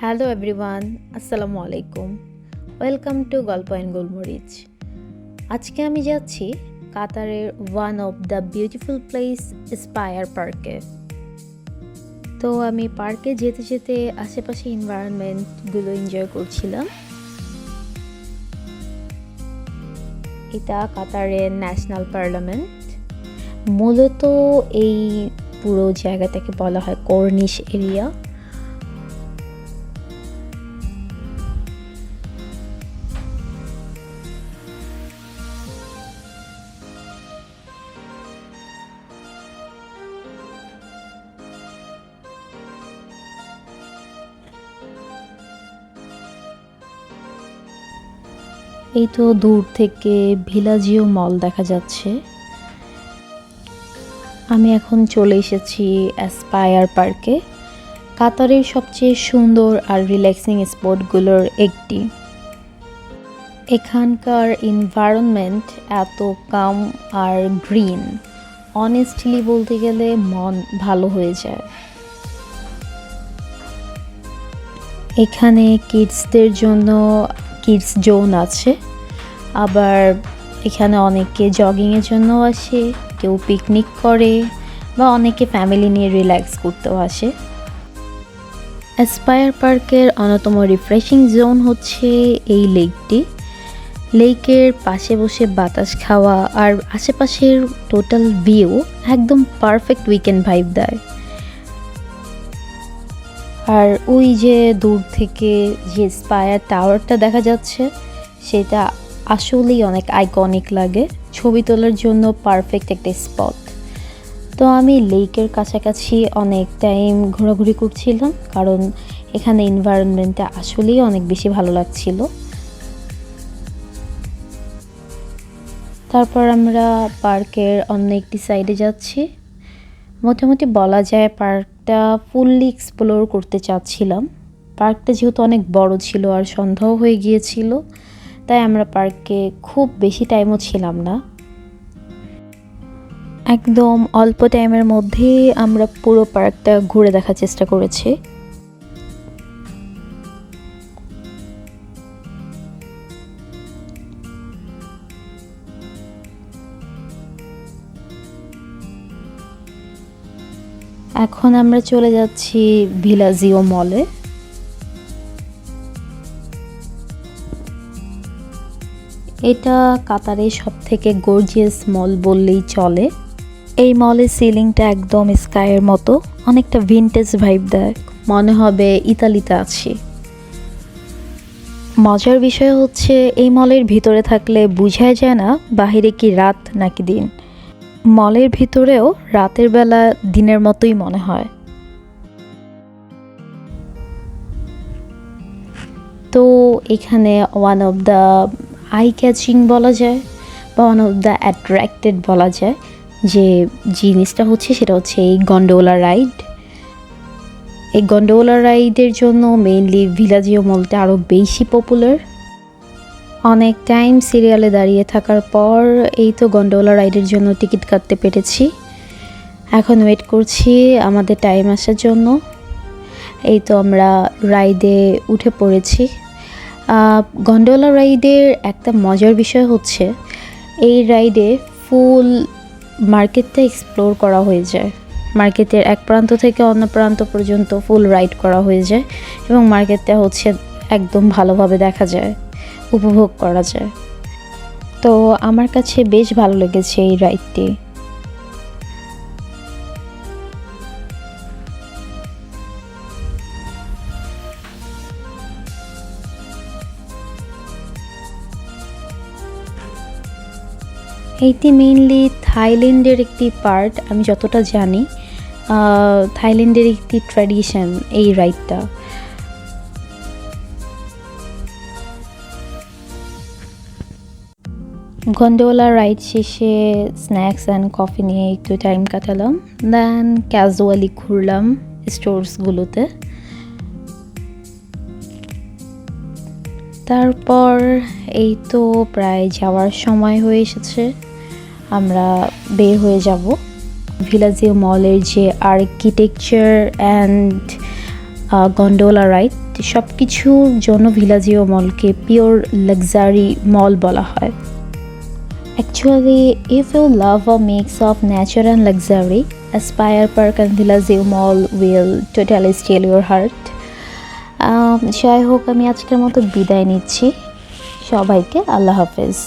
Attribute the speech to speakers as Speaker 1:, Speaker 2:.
Speaker 1: Hello everyone, আসসালামু আলাইকুম। Welcome to গল্প অ্যান্ড গোলমরিচ। আজকে আমি যাচ্ছি কাতারের one of the beautiful place spire পার্কে। তো আমি পার্কে যেতে যেতে আশেপাশে এনভায়রনমেন্টগুলো এনজয় করছিলাম। এটা কাতারের ন্যাশনাল পার্লামেন্ট। মূলত এই পুরো জায়গাটাকে বলা হয় কর্নিশ এরিয়া। এই তো দূর থেকে ভিলাজিও মল দেখা যাচ্ছে। আমি এখন চলে এসেছি অ্যাসপায়ার পার্কে, কাতারের সবচেয়ে সুন্দর আর রিল্যাক্সিং স্পটগুলোর একটি। এখানকার এনভায়রনমেন্ট এত কাম আর গ্রিন, অনেস্টলি বলতে গেলে মন ভালো হয়ে যায়। এখানে কিডসদের জন্য কিডস জোন আছে, আবার এখানে অনেকে জগিংয়ের জন্য আসে, কেউ পিকনিক করে বা অনেকে ফ্যামিলি নিয়ে রিল্যাক্স করতেও আসে। অ্যাসপায়ার পার্কের অন্যতম রিফ্রেশিং জোন হচ্ছে এই লেকটি। লেকের পাশে বসে বাতাস খাওয়া আর আশেপাশের টোটাল ভিউ একদম পারফেক্ট উইকেন্ড ভাইব দেয়। আর ওই যে দূর থেকে যে স্পায়ার টাওয়ারটা দেখা যাচ্ছে, সেটা আসলেই অনেক আইকনিক লাগে, ছবি তোলার জন্য পারফেক্ট একটা স্পট। তো আমি লেকের কাছাকাছি অনেক টাইম ঘোরাঘুরি করছিলাম, কারণ এখানে এনভায়রনমেন্টটা আসলেই অনেক বেশি ভালো লাগছিল। তারপর আমরা পার্কের অন্য একটি সাইডে যাচ্ছি। মোটামুটি বলা যায় পার্কটা ফুললি এক্সপ্লোর করতে চাচ্ছিলাম। পার্কটা যেহেতু অনেক বড় ছিল আর সন্ধ্যাও হয়ে গিয়েছিল, তাই আমরা পার্কে খুব বেশি টাইমও ছিলাম না। একদম অল্প টাইমের মধ্যেই আমরা পুরো পার্কটা ঘুরে দেখার চেষ্টা করেছি। এখন আমরা চলে যাচ্ছি ভিলাজিও মলে। এটা কাতারের সবথেকে গর্জিয়াস মল বললেই চলে। এই মলের সিলিংটা একদম স্কাইয়ের মতো, অনেকটা ভিনটেজ ভাইব দেয়, মনে হবে ইতালিতে আছি। মজার বিষয় হচ্ছে এই মলের ভিতরে থাকলে বোঝাই যায় না বাহিরে কি রাত নাকি দিন। মলের ভিতরেও রাতের বেলা দিনের মতোই মনে হয়। তো এখানে one of the eye catching বলা যায় বা ওয়ান অফ দ্য অ্যাট্রাক্টেড বলা যায় যে জিনিসটা হচ্ছে, সেটা হচ্ছে এই গন্ডোলা রাইড। এই গন্ডোলা রাইডের জন্য মেইনলি ভিলাজিও মলটা আরও বেশি পপুলার। অনেক টাইম সিরিয়ালে দাঁড়িয়ে থাকার পর এই তো গন্ডোলা রাইডের জন্য টিকিট কাটতে পেরেছি। এখন ওয়েট করছি আমাদের টাইম আসার জন্য। এই তো আমরা রাইডে উঠে পড়েছি। গন্ডোলা রাইডের একটা মজার বিষয় হচ্ছে এই রাইডে ফুল মার্কেটটা এক্সপ্লোর করা হয়ে যায়। মার্কেটের এক প্রান্ত থেকে অন্য প্রান্ত পর্যন্ত ফুল রাইড করা হয়ে যায় এবং মার্কেটটা হচ্ছে একদম ভালোভাবে দেখা যায়, উপভোগ করা যায়। তো আমার কাছে বেশ ভালো লেগেছে এই রাইডটি। এইটি মেইনলি থাইল্যান্ডের একটি পার্ট, আমি যতটা জানি থাইল্যান্ডের একটি ট্র্যাডিশন এই রাইডটা। গন্ডোলা রাইড শেষে স্ন্যাক্স অ্যান্ড কফি নিয়ে একটু টাইম কাটালাম, দেন ক্যাজুয়ালি ঘুরলাম স্টোরসগুলোতে। তারপর এই তো প্রায় যাওয়ার সময় হয়ে এসেছে, আমরা বের হয়ে যাব। ভিলাজিও মলের যে আর্কিটেকচার অ্যান্ড গন্ডোলা রাইড, সব কিছুর জন্য ভিলাজিও মলকে পিওর লাক্সারি মল বলা হয়। Actually, if you love a mix of nature and luxury, Aspire Park and Villaggio Mall will totally steal your heart. যাই হোক, আমি আজকের মতো বিদায় নিচ্ছি। সবাইকে আল্লাহ হাফেজ।